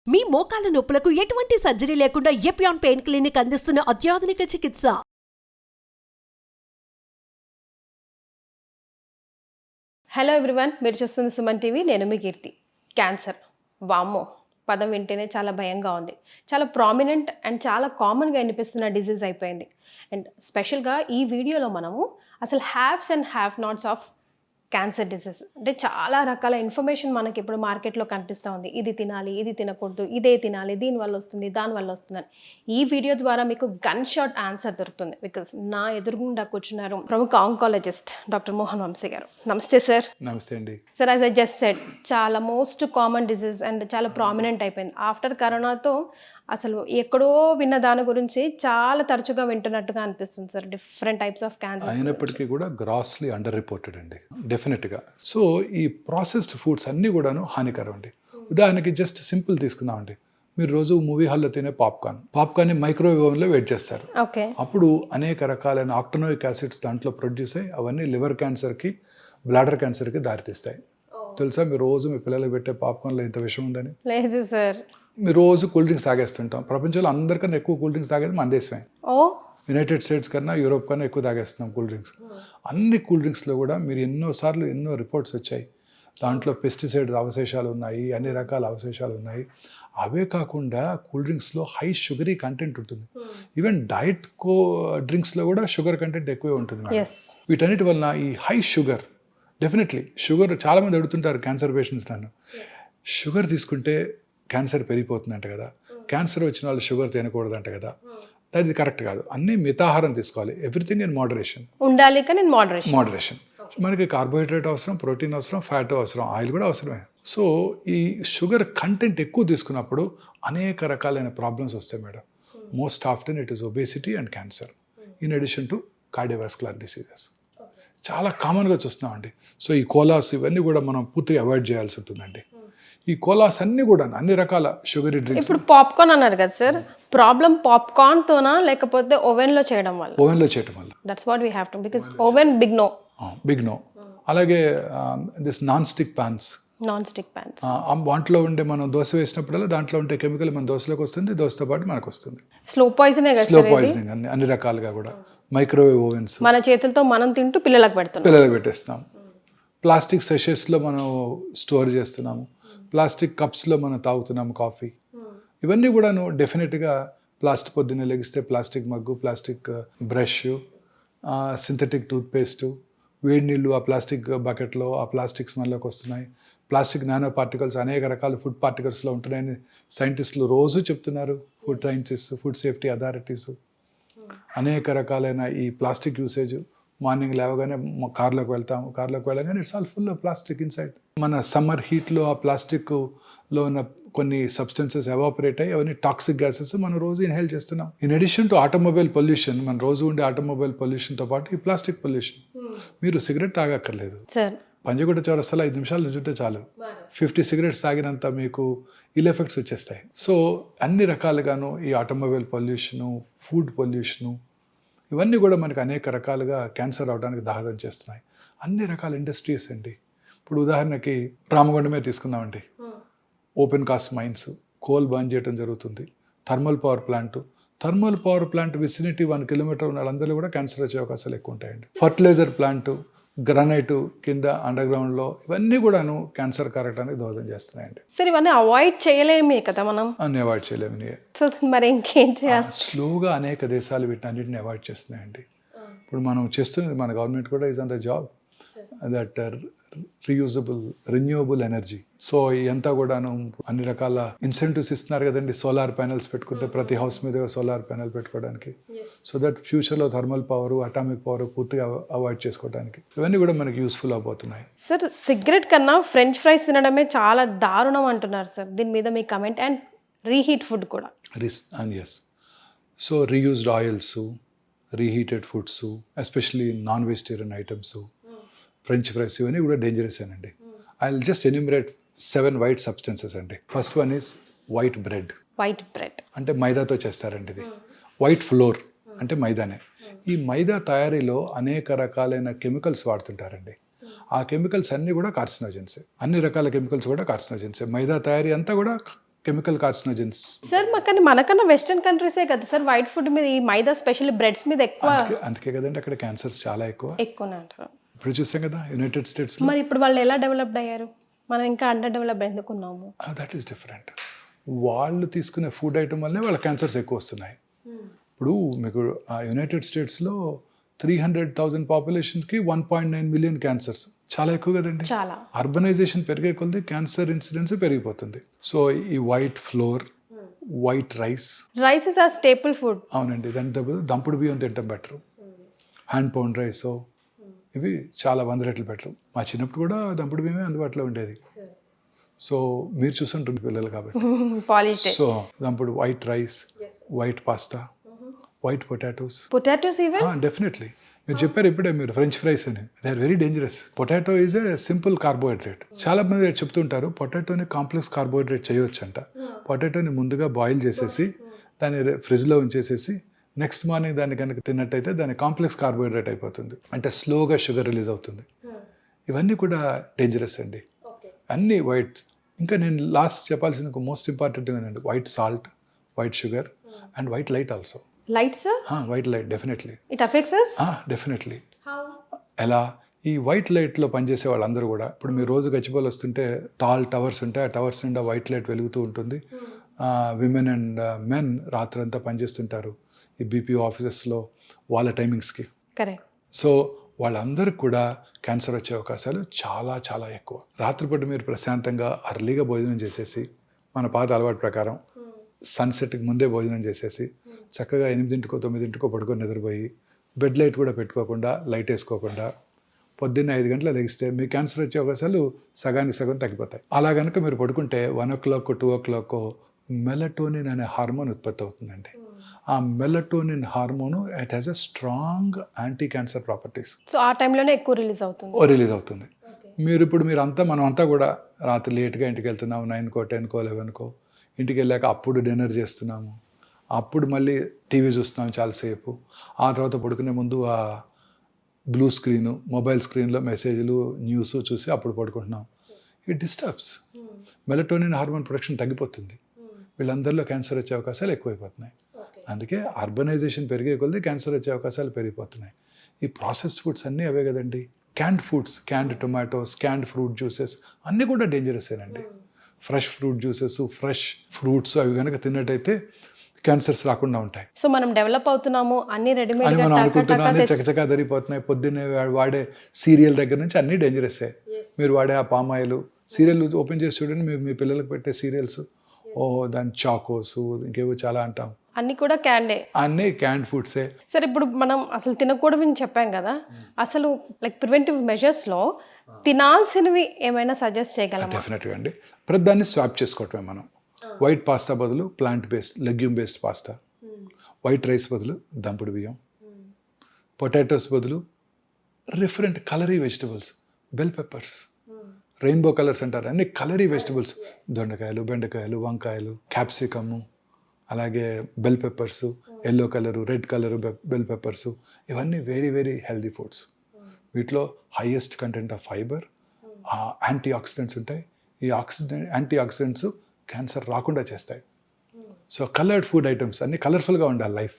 మీ మోకాల నొప్పులకు ఎటువంటి సర్జరీ లేకుండా ఎపియాన్ పెయిన్ క్లినిక్ అందిస్తున్న అత్యాధునిక చికిత్స. హలో ఎవ్రీవన్, మీరు చూస్తుంది సుమన్ టీవీ. నేను మీ కీర్తి. క్యాన్సర్, వామ్మో పదం వింటేనే చాలా భయంగా ఉంది. చాలా ప్రామినెంట్ అండ్ చాలా కామన్గా వినిపిస్తున్న డిజీజ్ అయిపోయింది. అండ్ స్పెషల్గా ఈ వీడియోలో మనము అసలు haves and have nots of cancer disease, అంటే చాలా రకాల ఇన్ఫర్మేషన్ మనకి ఇప్పుడు మార్కెట్లో కనిపిస్తూ ఉంది. ఇది తినాలి, ఇది తినకూడదు, ఇదే తినాలి, దీనివల్ల వస్తుంది, దానివల్ల వస్తుందని. ఈ వీడియో ద్వారా మీకు గన్ షాట్ ఆన్సర్ దొరుకుతుంది. బికాస్ నా ఎదురుగుండా కూర్చున్నారు ప్రముఖ ఆంకాలజిస్ట్ డాక్టర్ మోహన్ వంశీ గారు. నమస్తే సార్. నమస్తే అండి. Sir, as I just said, చాలా మోస్ట్ కామన్ డిసీజ్ అండ్ చాలా ప్రామినెంట్ అయిపోయింది. ఆఫ్టర్ కరోనాతో అసలు ఎక్కడో విన్న దాని గురించి చాలా తరచుగా వింటున్నట్టుగా అనిపిస్తుంది sir. Different types of cancer అయినప్పటికీ కూడా గ్రాస్లీ అండర్ రిపోర్టెడ్ అండి, డెఫినెట్గా. సో ఈ ప్రాసెస్డ్ ఫుడ్స్ అన్నీ కూడాను హానికరం అండి. ఉదాహరణకి జస్ట్ సింపుల్ తీసుకుందామండి. మీరు రోజు మూవీ హాల్లో తినే పాప్కార్న్ మైక్రోవేవ్ ఓవెన్లో వెయిట్ చేస్తారు. ఓకే. అప్పుడు అనేక రకాలైన ఆక్టనోయిక్ యాసిడ్స్ దాంట్లో ప్రొడ్యూస్ అయ్యి అవన్నీ లివర్ క్యాన్సర్కి, బ్లాడర్ క్యాన్సర్కి దారితీస్తాయి. తెలుసా మీరు రోజు మీ పిల్లలకు పెట్టే పాప్కార్న్లో ఇంత విషయం ఉందని? లేదు సార్. మీరు రోజు కూల్ డ్రింక్స్ తాగేస్తుంటాం. ప్రపంచంలో అందరికన్నా ఎక్కువ కూల్ డ్రింక్స్ తాగేది మన దేశమే. యునైటెడ్ స్టేట్స్ కన్నా, యూరోప్ కన్నా ఎక్కువ తాగేస్తున్నాం కూల్ డ్రింక్స్. అన్ని కూల్ డ్రింక్స్లో కూడా మీరు ఎన్నో రిపోర్ట్స్ వచ్చాయి. దాంట్లో పెస్టిసైడ్స్ అవశేషాలు ఉన్నాయి, అన్ని రకాల అవశేషాలు ఉన్నాయి. అవే కాకుండా కూల్ డ్రింక్స్లో హై షుగరీ కంటెంట్ ఉంటుంది. ఈవెన్ డైట్ డ్రింక్స్లో కూడా షుగర్ కంటెంట్ ఎక్కువే ఉంటుంది. వీటన్నిటి వలన ఈ హై షుగర్, డెఫినెట్లీ షుగర్, చాలామంది అడుగుతుంటారు క్యాన్సర్ పేషెంట్స్ నన్ను, షుగర్ తీసుకుంటే క్యాన్సర్ పెరిగిపోతుందంట కదా, క్యాన్సర్ వచ్చిన వాళ్ళు షుగర్ తినకూడదంట కదా. అది కరెక్ట్ కాదు. అన్నీ మితాహారం తీసుకోవాలి. ఎవ్రీథింగ్ ఇన్ మోడరేషన్ ఉండాలి. కానీ మోడరేషన్. మనకి కార్బోహైడ్రేట్ అవసరం, ప్రోటీన్ అవసరం, ఫ్యాట్ అవసరం, ఆయిల్ కూడా అవసరమే. సో ఈ షుగర్ కంటెంట్ ఎక్కువ తీసుకున్నప్పుడు అనేక రకాలైన ప్రాబ్లమ్స్ వస్తాయి madam. Most often it is obesity and cancer, in addition to cardiovascular diseases. చాలా కామన్గా చూస్తున్నామండి. సో ఈ కోలాస్ ఇవన్నీ కూడా మనం పూర్తిగా అవాయిడ్ చేయాల్సి ఉంటుందండి. ఈ కోలాస్ అన్ని కూడా అన్ని రకాల షుగరీ డ్రింక్స్. ఇప్పుడు పాప్కార్న్ అన్నారు కదా సార్, ప్రాబ్లం పాప్కార్న్ తోనా లేకపోతే ఓవెన్ లో చేయడం వల్ల? ఓవెన్ లో చేయడం వల్ల. That's what we have to, because oven big no. అలాగే దిస్ నాన్ స్టిక్ ప్యాన్స్, వాటిలో ఉండే మనం దోశ వేసినప్పుడల్లా దాంట్లో ఉండే కెమికల్ మన దోశలోకి వస్తుంది, దోశతో పాటు మనకు వస్తుంది. స్లో పాయిజనింగ్ అన్ని రకాలుగా కూడా. మైక్రోవేవ్ ఓవెన్స్ మన చేతులతో మనం తింటూ పిల్లలకు పెట్టేస్తాం. ప్లాస్టిక్ సెషెస్లో మనం స్టోర్ చేస్తున్నాము, ప్లాస్టిక్ కప్స్లో మనం తాగుతున్నాము కాఫీ. ఇవన్నీ కూడాను డెఫినెట్గా ప్లాస్టిక్, పొద్దున్నే లెగిస్తే plastic mug, plastic brush, synthetic toothpaste, వేడి నీళ్ళు ఆ ప్లాస్టిక్ బకెట్లో, ఆ ప్లాస్టిక్ స్మెల్లోకి వస్తున్నాయి. ప్లాస్టిక్ నానో పార్టికల్స్ అనేక రకాల ఫుడ్ పార్టికల్స్లో ఉంటున్నాయని సైంటిస్టులు రోజు చెప్తున్నారు. Food scientist, food safety authorities అనేక రకాలైన ఈ ప్లాస్టిక్ యూసేజ్. మార్నింగ్ లేవగానే కార్లోకి వెళ్ళగానే it's all full of plastic inside. మన సమ్మర్ హీట్లో ఆ ప్లాస్టిక్లో ఉన్న కొన్ని సబ్స్టెన్సెస్ ఎవాపరేట్ అయ్యి అవన్నీ టాక్సిక్ గ్యాసెస్ మనం రోజు ఇన్హేల్ చేస్తున్నాం. In addition to automobile pollution, మన రోజు ఉండే ఆటోమొబైల్ పొల్యూషన్తో పాటు ఈ ప్లాస్టిక్ పొల్యూషన్. మీరు సిగరెట్ తాగక్కర్లేదు, పంజగుట్ట చౌరస్తాలో 5 నిమిషాలు నుంచుంటే చాలు, 50 సిగరెట్స్ తాగినంత మీకు ఇల్ ఎఫెక్ట్స్ వచ్చేస్తాయి. సో అన్ని రకాలుగాను ఈ ఆటోమొబైల్ పొల్యూషను, ఫుడ్ పొల్యూషను, ఇవన్నీ కూడా మనకు అనేక రకాలుగా క్యాన్సర్ అవడానికి దోహదం చేస్తున్నాయి. అన్ని రకాల ఇండస్ట్రీస్ అండి. ఇప్పుడు ఉదాహరణకి రామగుండమే తీసుకుందామండి. Open cast mines, coal burn చేయడం జరుగుతుంది. Thermal power plant vicinity 1 kilometre ఉన్న వాళ్ళందరూ కూడా క్యాన్సర్ వచ్చే అవకాశాలు ఎక్కువ ఉంటాయండి. ఫర్టిలైజర్ ప్లాంట్, గ్రానైట్ కింద అండర్ గ్రౌండ్లో, ఇవన్నీ కూడాను క్యాన్సర్ కారటానికి దోహదం చేస్తున్నాయండి. సార్ ఇవన్నీ అవాయిడ్ చేయలేమే కదా మనం? అన్ని అవాయిడ్ చేయలేము. సో మరి ఇంకేం చేయాలి? స్లోగా అనేక దేశాలు వీటిని అవాయిడ్ చేస్తున్నాయండి. ఇప్పుడు మనం చేస్తున్నది, మన గవర్నమెంట్ కూడా is on the job that renewable energy. So ఇదంతా కూడాను అన్ని రకాల ఇన్సెంటివ్స్ ఇస్తున్నారు కదండి. సోలార్ ప్యానెల్స్ పెట్టుకుంటే ప్రతి హౌస్ మీద సోలార్ ప్యానెల్ పెట్టుకోవడానికి, సో దట్ ఫ్యూచర్లో థర్మల్ పవర్, అటామిక్ పవర్ పూర్తిగా అవాయిడ్ చేసుకోవడానికి, ఇవన్నీ కూడా మనకి యూస్ఫుల్ అవబోతున్నాయి. సార్ సిగరెట్ కన్నా ఫ్రెంచ్ ఫ్రైస్ తినడమే చాలా దారుణం అంటున్నారు సార్. దీని మీద మీ కమెంట్? అండ్ రీహీట్ ఫుడ్ కూడా. Yes. So reused oils, reheated foods, especially non vegetarian items, French fries, ఇవన్నీ కూడా డేంజరస్ అండి. I will just enumerate 7 white substances అండి. First one is white bread అంటే మైదాతో చేస్తారండి. ఇది వైట్ ఫ్లోర్ అంటే మైదానే. ఈ మైదా తయారీలో అనేక రకాలైన కెమికల్స్ వాడుతుంటారండి. ఆ కెమికల్స్ అన్నీ కూడా కార్సినోజెన్సే. అన్ని రకాల కెమికల్స్ కూడా కార్సినోజెన్సే. మైదా తయారీ అంతా కూడా కెమికల్ కార్సినోజన్స్. సార్ కానీ మనకన్నా వెస్టర్న్ కంట్రీసే కదా సార్ వైట్ ఫుడ్ మీద ఈ మైదా స్పెషల్లీ బ్రెడ్స్ మీద ఎక్కువ అందుకే కదండి అక్కడ క్యాన్సర్స్ చాలా ఎక్కువనే అంటారు. ఇప్పుడు చూసాం కదా యునైటెడ్ స్టేట్స్. మరి ఇప్పుడు వాళ్ళు ఎలా డెవలప్డ్ అయ్యారు, మనం ఇంకా అండర్ డెవలప్ ఎందుకున్నాము? That is different. వాళ్ళు తీసుకునే ఫుడ్ ఐటమ్ వల్లే వాళ్ళ క్యాన్సర్స్ ఎక్కువ వస్తున్నాయి. ఇప్పుడు మీకు యునైటెడ్ స్టేట్స్లో 300,000 పాపులేషన్కి 1.9 మిలియన్ క్యాన్సర్స్, చాలా ఎక్కువ కదండి. చాలా అర్బనైజేషన్ పెరిగే కొద్దీ క్యాన్సర్ ఇన్సిడెన్స్ పెరిగిపోతుంది. సో ఈ white flour, white rice is ఆ స్టేపుల్ ఫుడ్. అవునండి, దాని దంపుడు బియ్యం తింటాం బెటరు, హ్యాండ్ పౌండ్ రైస్ ఇవి చాలా 100 రెట్లు బెటరు. మా చిన్నప్పుడు కూడా దంపుడు బియ్యమే అందుబాటులో ఉండేది. సో మీరు చూసుంటుంది పిల్లలు కాబట్టి. సో దంపుడు white rice, white pasta, white potatoes definitely. మీరు చెప్పారు ఇప్పుడే మీరు ఫ్రెంచ్ ఫ్రైస్ అని, they are very dangerous. Potato is a simple carbohydrate. చాలా మంది చెప్తుంటారు పొటాటోని కాంప్లెక్స్ కార్బోహైడ్రేట్ చేయొచ్చు అంట. పొటాటోని ముందుగా బాయిల్ చేసేసి దాన్ని ఫ్రిడ్జ్లో ఉంచేసేసి నెక్స్ట్ మార్నింగ్ దాన్ని కనుక తిన్నట్టయితే దాని కాంప్లెక్స్ కార్బోహైడ్రేట్ అయిపోతుంది, అంటే స్లోగా షుగర్ రిలీజ్ అవుతుంది. ఇవన్నీ కూడా డేంజరస్ అండి, అన్నీ వైట్. ఇంకా నేను లాస్ట్ చెప్పాల్సిన మోస్ట్ ఇంపార్టెంట్ ఏంటంటే white salt, white sugar and white light also. Light sir? White light definitely it affects us? Definitely. ఎలా? ఈ వైట్ లైట్లో పనిచేసే వాళ్ళందరూ కూడా ఇప్పుడు మీరు రోజు గచ్చిబౌలి వస్తుంటే టాల్ టవర్స్ ఉంటాయి, ఆ టవర్స్ నిండా వైట్ లైట్ వెలుగుతూ ఉంటుంది. విమెన్ అండ్ మెన్ రాత్రంతా పనిచేస్తుంటారు ఈ బీపీఓ ఆఫీసెస్లో వాళ్ళ టైమింగ్స్కి. కరెక్ట్. సో వాళ్ళందరికీ కూడా క్యాన్సర్ వచ్చే అవకాశాలు చాలా చాలా ఎక్కువ. రాత్రిపూట మీరు ప్రశాంతంగా అర్లీగా భోజనం చేసేసి, మన పాత అలవాటు ప్రకారం సన్సెట్కి ముందే భోజనం చేసేసి చక్కగా 8కో 9కో పడుకొని నిద్రపోయి బెడ్ లైట్ కూడా పెట్టుకోకుండా, లైట్ వేసుకోకుండా పొద్దున్న 5 గంటల లెగిస్తే మీ క్యాన్సర్ వచ్చే అవకాశాలు సగానికి సగం తగ్గిపోతాయి. అలా కనుక మీరు పడుకుంటే 1 o'clock 2 o'clock మెలటోనిన్ అనే హార్మోన్ ఉత్పత్తి అవుతుందండి. ఆ melatonin hormone it has a strong anti cancer properties. So ఆ టైంలోనే ఎక్కువ రిలీజ్ అవుతుంది. మనం అంతా కూడా రాత్రి లేట్గా ఇంటికి వెళ్తున్నాము, 9కో 10కో 11కో ఇంటికి వెళ్ళాక అప్పుడు డిన్నర్ చేస్తున్నాము, అప్పుడు మళ్ళీ టీవీ చూస్తున్నాం చాలాసేపు, ఆ తర్వాత పడుకునే ముందు ఆ బ్లూ స్క్రీను, మొబైల్ స్క్రీన్లో మెసేజ్లు, న్యూస్ చూసి అప్పుడు పడుకుంటున్నాం. It disturbs melatonin hormone production తగ్గిపోతుంది. వీళ్ళందరిలో క్యాన్సర్ వచ్చే అవకాశాలు ఎక్కువైపోతున్నాయి. అందుకే అర్బనైజేషన్ పెరిగే కొద్దీ క్యాన్సర్ వచ్చే అవకాశాలు పెరిగిపోతున్నాయి. ఈ ప్రాసెస్డ్ ఫుడ్స్ అన్నీ అవే కదండి. Canned foods, canned tomatoes, canned fruit juices అన్నీ కూడా డేంజరసేనండి. Fresh fruit juices, fresh fruits అవి కనుక తిన్నట్టయితే క్యాన్సర్స్ రాకుండా ఉంటాయి. సో మనం డెవలప్ అవుతున్నాము, అన్ని రెడీమేడ్ అని మనం అనుకుంటున్నాం, అన్ని చకచకా జరిగిపోతున్నాయి. పొద్దున్నే వాడే సీరియల్ దగ్గర నుంచి అన్నీ డేంజరసే. మీరు వాడే ఆ పామ్ ఆయిల్, సీరియల్ ఓపెన్ చేసి చూడండి, మీ పిల్లలకు పెట్టే సీరియల్స్, దాని చాకోస్ ఇంకేవో చాలా అంటాం, అన్ని కూడా క్యాండే, అన్నీ క్యాండ్ ఫుడ్సే. సరే ఇప్పుడు మనం అసలు తినకూడదని చెప్పాం కదా, అసలు లైక్ ప్రివెంటివ్ మెజర్స్లో తినాల్సినవి ఏమైనా సజెస్ట్ చేయగలమా? డెఫినెట్గా అండి. ప్రతిదాన్ని స్వాప్ చేసుకోవటమే మనం. వైట్ పాస్తా బదులు plant based legume based pasta, white rice బదులు దంపుడు బియ్యం, పొటాటోస్ బదులు డిఫరెంట్ కలరీ vegetables, bell peppers, rainbow colours అంటారు, అన్ని కలరీ వెజిటబుల్స్, దొండకాయలు, బెండకాయలు, వంకాయలు, క్యాప్సికము, అలాగే bell peppers, yellow colour, red colour bell peppers, ఇవన్నీ వెరీ వెరీ హెల్దీ ఫుడ్స్. వీటిలో highest content of fibre, antioxidants ఉంటాయి. ఈ యాంటీ ఆక్సిడెంట్స్ క్యాన్సర్ రాకుండా చేస్తాయి. సో కలర్డ్ ఫుడ్ ఐటమ్స్ అన్నీ కలర్ఫుల్గా ఉండాలి లైఫ్.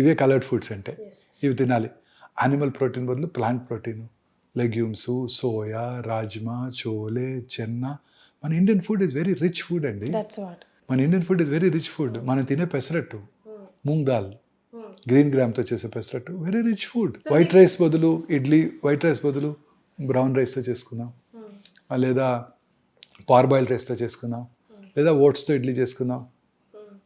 ఇవే కలర్డ్ ఫుడ్స్ అంటే ఇవి తినాలి. యానిమల్ ప్రోటీన్ బదులు plant protein, legumes, soya, rajma, chole, chana. మన Indian food is very rich food అండి. మనం తినే పెసరట్టు, మూంగ్ దాల్, గ్రీన్ గ్రామ్తో చేసే pesarattu very rich food. White rice బదులు ఇడ్లీ, వైట్ రైస్ బదులు బ్రౌన్ రైస్తో చేసుకుందాం, లేదా పార్బాయిల్డ్ రైస్తో చేసుకుందాం, లేదా ఓట్స్తో ఇడ్లీ చేసుకుందాం.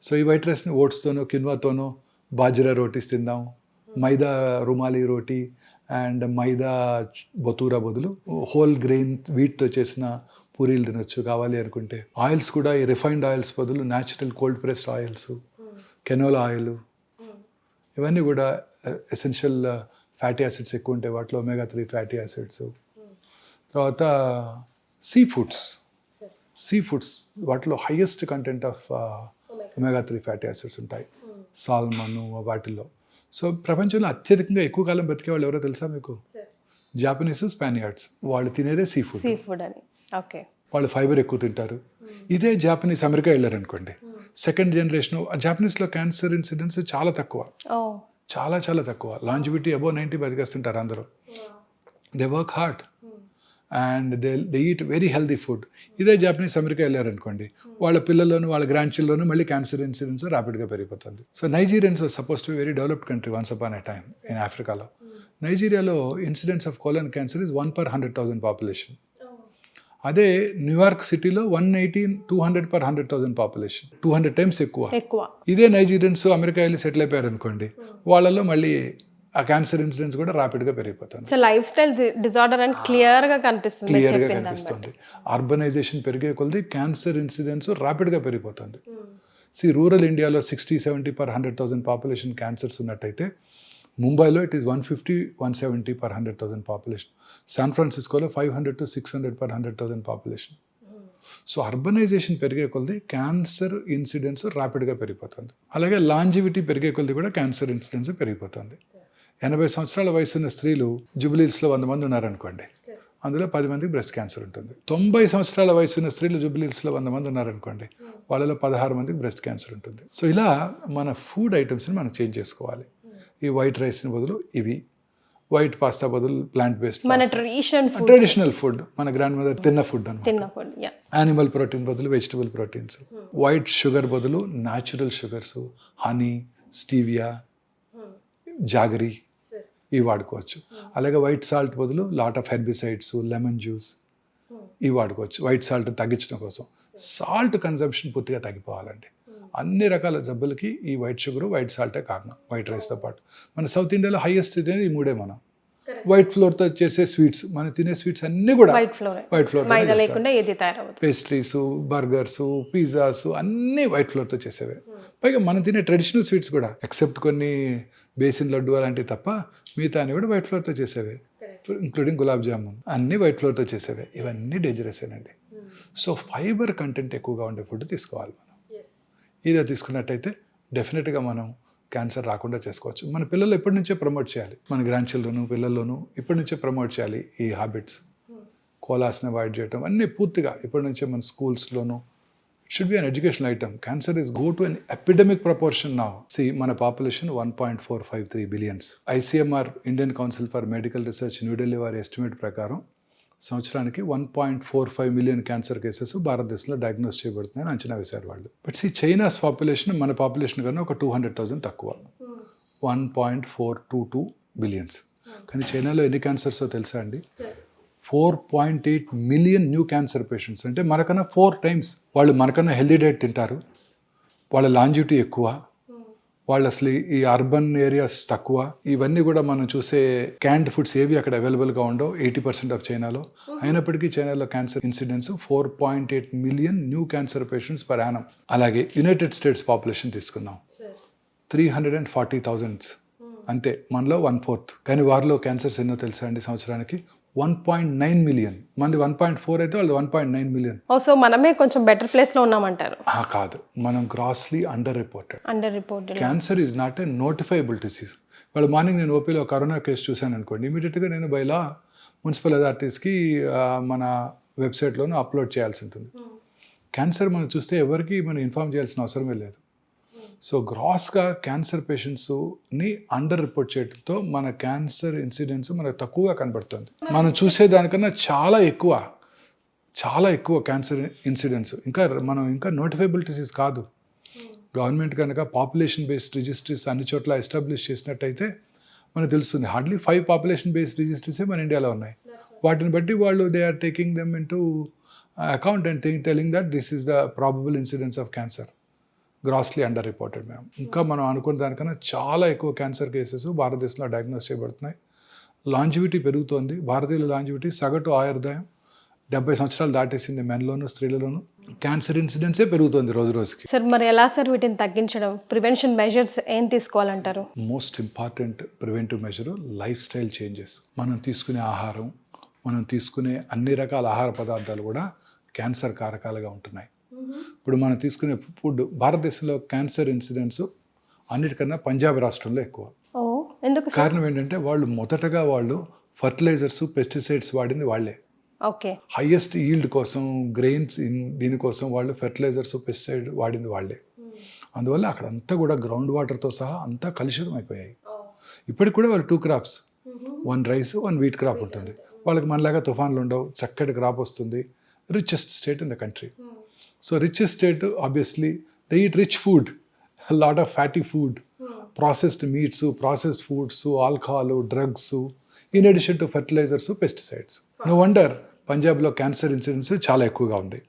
సో ఈ వైట్ రైస్ని ఓట్స్తోనో కిన్వాతోనో బాజ్రా రోటీస్ తిందాం. మైదా రుమాలి రోటీ అండ్ మైదా బతూరా బదులు హోల్ గ్రెయిన్ వీట్తో చేసిన పూరీలు తినొచ్చు కావాలి అనుకుంటే. ఆయిల్స్ కూడా ఈ రిఫైన్డ్ ఆయిల్స్ బదులు natural cold pressed oils, canola oil, ఇవన్నీ కూడా ఎసెన్షియల్ ఫ్యాటీ యాసిడ్స్ ఎక్కువ ఉంటాయి వాటిలో, ఒమేగా 3 ఫ్యాటీ యాసిడ్స్. తర్వాత సీ ఫుడ్స్ వాటిలో highest content of omega 3 fatty acids ఉంటాయి, సాల్మన్ వాటిల్లో. సో ప్రపంచంలో అత్యధికంగా ఎక్కువ కాలం బతికే వాళ్ళు ఎవరో తెలుసా మీకు? జాపనీస్, స్పానియార్డ్స్. వాళ్ళు తినేదే సీ ఫుడ్ అని. వాళ్ళు ఫైబర్ ఎక్కువ తింటారు. ఇదే జాపనీస్ అమెరికా వెళ్ళారనుకోండి, సెకండ్ జనరేషన్ జాపనీస్లో క్యాన్సర్ ఇన్సిడెన్స్ చాలా తక్కువ, చాలా చాలా తక్కువ. లాంజివిటీ అబౌవ్ 90 బతికేస్తుంటారు అందరూ. They work hard and they eat very healthy food. ఇదే జాపనీస్ అమెరికా వెళ్ళారనుకోండి, వాళ్ళ పిల్లల్లోనూ వాళ్ళ గ్రాండ్ చిల్డ్రన్లోనూ మళ్ళీ క్యాన్సర్ ఇన్సిడెన్స్ ర్యాపిడ్గా పెరిగిపోతుంది. So Nigerians suppose to very developed country once upon a time in ఆఫ్రికాలో. నైజీరియాలో incidence of colon cancer is 1/100,000 population. అదే న్యూయార్క్ సిటీలో 200 per 100,000 పాపులేషన్, 200 టైమ్స్ ఎక్కువ. ఇదే నైజీరియన్స్ అమెరికా వెళ్ళి సెటిల్ అయిపోయారు అనుకోండి, వాళ్ళలో మళ్ళీ ఆ క్యాన్సర్ ఇన్సిడెన్స్ కూడా ర్యాపిడ్గా పెరిగిపోతుంది. సో లైఫ్ స్టైల్ డిజార్డర్ అని క్లియర్గా కనిపిస్తుంది. అర్బనైజేషన్ పెరిగే కొలది క్యాన్సర్ ఇన్సిడెన్స్ ర్యాపిడ్గా పెరిగిపోతుంది. రూరల్ ఇండియాలో 60-70 per 100,000 పాపులేషన్ క్యాన్సర్స్ ఉన్నట్టయితే ముంబైలో it is 150-170 per 100,000 population. San ఫ్రాన్సిస్కోలో 500 to 600 per 100,000 population. So urbanisation పెరిగే కొలది క్యాన్సర్ ఇన్సిడెన్స్ ర్యాపిడ్గా పెరిగిపోతుంది. అలాగే లాంజివిటీ పెరిగే కొలది కూడా క్యాన్సర్ ఇన్సిడెన్స్ పెరిగిపోతుంది. 80 సంవత్సరాల వయసు ఉన్న స్త్రీలు జూబిలీహిల్స్లో 100 మంది ఉన్నారనుకోండి, అందులో 10 మందికి బ్రెస్ట్ క్యాన్సర్ ఉంటుంది. 90 సంవత్సరాల వయసు ఉన్న స్త్రీలు జూబిలీహిల్స్లో 100 మంది ఉన్నారనుకోండి, వాళ్ళలో 16 మందికి బ్రెస్ట్ క్యాన్సర్ ఉంటుంది. సో ఇలా మన ఫుడ్ ఐటమ్స్ని మనం చేంజ్ చేసుకోవాలి. ఈ వైట్ రైస్ని బదులు ఇవి, వైట్ పాస్తా బదులు ప్లాంట్ బేస్డ్, మన ట్రెడిషనల్ ఫుడ్, మన గ్రాండ్ మదర్ తిన్న ఫుడ్ అన్నమాట. యానిమల్ ప్రోటీన్ బదులు వెజిటబుల్ ప్రోటీన్స్, వైట్ షుగర్ బదులు natural sugars, honey, stevia, jaggery ఇవి వాడుకోవచ్చు. అలాగే వైట్ సాల్ట్ బదులు lot of herbicides, lemon juice ఇవి వాడుకోవచ్చు వైట్ సాల్ట్ తగ్గించడం కోసం. సాల్ట్ కన్సంప్షన్ పూర్తిగా తగ్గిపోవాలండి. అన్ని రకాల జబ్బులకి ఈ వైట్ షుగర్, వైట్ సాల్టే కారణం, వైట్ రైస్తో పాటు. మన సౌత్ ఇండియాలో హైయెస్ట్ అనేది ఈ మూడే. మనం వైట్ ఫ్లోర్తో చేసే స్వీట్స్, మనం తినే స్వీట్స్ అన్నీ కూడా white flour, pastries, burgers, pizzas అన్నీ వైట్ ఫ్లోర్తో చేసేవే. పైగా మనం తినే ట్రెడిషనల్ స్వీట్స్ కూడా ఎక్సెప్ట్ కొన్ని బేసిన్ లడ్డు అలాంటివి తప్ప మిగతా అన్ని కూడా వైట్ ఫ్లోర్తో చేసేవే, ఇంక్లూడింగ్ గులాబ్ జామున్ అన్నీ వైట్ ఫ్లోర్తో చేసేవే. ఇవన్నీ డేంజరసేనండి. సో ఫైబర్ కంటెంట్ ఎక్కువగా ఉండే ఫుడ్ తీసుకోవాలి మనం. ఇదే తీసుకున్నట్టయితే డెఫినెట్గా మనం క్యాన్సర్ రాకుండా చేసుకోవచ్చు. మన పిల్లలు ఎప్పటి నుంచే ప్రమోట్ చేయాలి, మన గ్రాండ్ చిల్డ్రన్ పిల్లల్లోనూ ఇప్పటి నుంచే ప్రమోట్ చేయాలి ఈ హ్యాబిట్స్. కోలాస్ని అవాయిడ్ చేయడం అన్నీ పూర్తిగా ఇప్పటి నుంచే మన స్కూల్స్లోనూ. It should be an educational item. Cancer is go to an epidemic proportion now. See, మన population 1.453 billions. ICMR, Indian Council for Medical Research, New Delhi వారి ఎస్టిమేట్ ప్రకారం సంవత్సరానికి 1.45 million క్యాన్సర్ కేసెస్ భారతదేశంలో డయాగ్నోస్ చేయబడుతున్నాయని అంచనా వేశారు వాళ్ళు. బట్ చైనాస్ పాపులేషన్ మన population కన్నా ఒక 200,000 తక్కువ, 1.422 billions. కానీ చైనాలో ఎన్ని క్యాన్సర్సో తెలుసా అండి? 4.8 million న్యూ క్యాన్సర్ పేషెంట్స్. అంటే మనకన్నా 4 times వాళ్ళు మనకన్నా హెల్దీ డైట్ తింటారు, వాళ్ళ లాంజివిటీ ఎక్కువ, వాళ్ళు అసలు ఈ అర్బన్ ఏరియాస్ తక్కువ. ఇవన్నీ కూడా మనం చూసే క్యాండ్ ఫుడ్స్ ఏవి అక్కడ అవైలబుల్గా ఉండవు 80% ఆఫ్ చైనాలో. అయినప్పటికీ చైనాలో cancer incidence 4.8 million new cancer patients per annum. అలాగే యునైటెడ్ స్టేట్స్ పాపులేషన్ తీసుకుందాం, 340,000 అంతే, మనలో 1/4. కానీ వారిలో క్యాన్సర్స్ ఎన్నో తెలుసా అండి? సంవత్సరానికి 1.9 million. మంది 1.4 అయితే వాళ్ళు 1.9 million. సో మనమే కొంచెం బెటర్ ప్లేస్లో ఉన్నామంటారు? కాదు, మనం grossly under reported. Cancer is not a notifiable disease. వాళ్ళు మార్నింగ్ నేను ఓపీలో కరోనా కేసు చూశాను అనుకోండి, ఇమీడియట్గా నేను బైలా మున్సిపల్ అథారిటీస్కి మన వెబ్సైట్లోనూ అప్లోడ్ చేయాల్సి ఉంటుంది. క్యాన్సర్ మనం చూస్తే ఎవరికి మనం ఇన్ఫార్మ్ చేయాల్సిన అవసరమే లేదు. సో గ్రాస్గా క్యాన్సర్ పేషెంట్స్ని అండర్ రిపోర్ట్ చేయడంతో మన క్యాన్సర్ ఇన్సిడెన్స్ మనకు తక్కువగా కనబడుతుంది. మనం చూసేదానికన్నా చాలా ఎక్కువ క్యాన్సర్ ఇన్సిడెన్స్. మనం ఇంకా నోటిఫైబుల్ డిసీజ్ కాదు. గవర్నమెంట్ కనుక పాపులేషన్ బేస్డ్ రిజిస్ట్రీస్ అన్ని చోట్ల ఎస్టాబ్లిష్ చేసినట్టయితే మనకు తెలుస్తుంది. హార్డ్లీ 5 పాపులేషన్ బేస్డ్ రిజిస్ట్రీసే మన ఇండియాలో ఉన్నాయి. వాటిని బట్టి వాళ్ళు they are taking them in to account and telling that this is the probable incidence of cancer. Grossly under reported మేము. ఇంకా మనం అనుకున్న దానికన్నా చాలా ఎక్కువ క్యాన్సర్ కేసెస్ భారతదేశంలో డయాగ్నోస్ చేయబడుతున్నాయి. లాంజివిటీ పెరుగుతోంది. భారతీయుల లాంజివిటీ సగటు ఆయుర్దాయం 70 సంవత్సరాలు దాటేసింది మెన్లోను స్త్రీలలోను. క్యాన్సర్ ఇన్సిడెన్సే పెరుగుతుంది రోజు రోజుకి. సార్ మరి ఎలా సార్ వీటిని తగ్గించడం? ప్రివెన్షన్ మెజర్స్ ఏం తీసుకోవాలంటారు? Most important preventive measure lifestyle changes. మనం తీసుకునే ఆహారం, మనం తీసుకునే అన్ని రకాల ఆహార పదార్థాలు కూడా క్యాన్సర్ కారకాలుగా ఉంటున్నాయి. ఇప్పుడు మనం తీసుకునే ఫుడ్, భారతదేశంలో క్యాన్సర్ ఇన్సిడెంట్స్ అన్నిటికన్నా పంజాబ్ రాష్ట్రంలో ఎక్కువ. ఎందుకు? కారణం ఏంటంటే వాళ్ళు మొదటగా ఫర్టిలైజర్స్, పెస్టిసైడ్స్ వాడింది వాళ్ళే. ఓకే. హైయెస్ట్ ఈల్డ్ కోసం గ్రెయిన్స్ దీనికోసం వాళ్ళు ఫెర్టిలైజర్స్ పెస్టిసైడ్ వాడింది వాళ్ళే. అందువల్ల అక్కడంతా కూడా గ్రౌండ్ వాటర్తో సహా అంతా కలుషితం అయిపోయాయి. ఇప్పటికి కూడా వాళ్ళు 2 crops, 1 రైస్ 1 వీట్ క్రాప్ ఉంటుంది. వాళ్ళకి మనలాగా తుఫాన్లు ఉండవు, చక్కటి క్రాప్ వస్తుంది. Richest state in the country. So richest state obviously they eat rich food, lot of fatty food, processed meats, processed foods, alcohol, drugs, in addition to fertilisers, pesticides. No wonder పంజాబ్లో cancer incidence చాలా ఎక్కువగా ఉంది.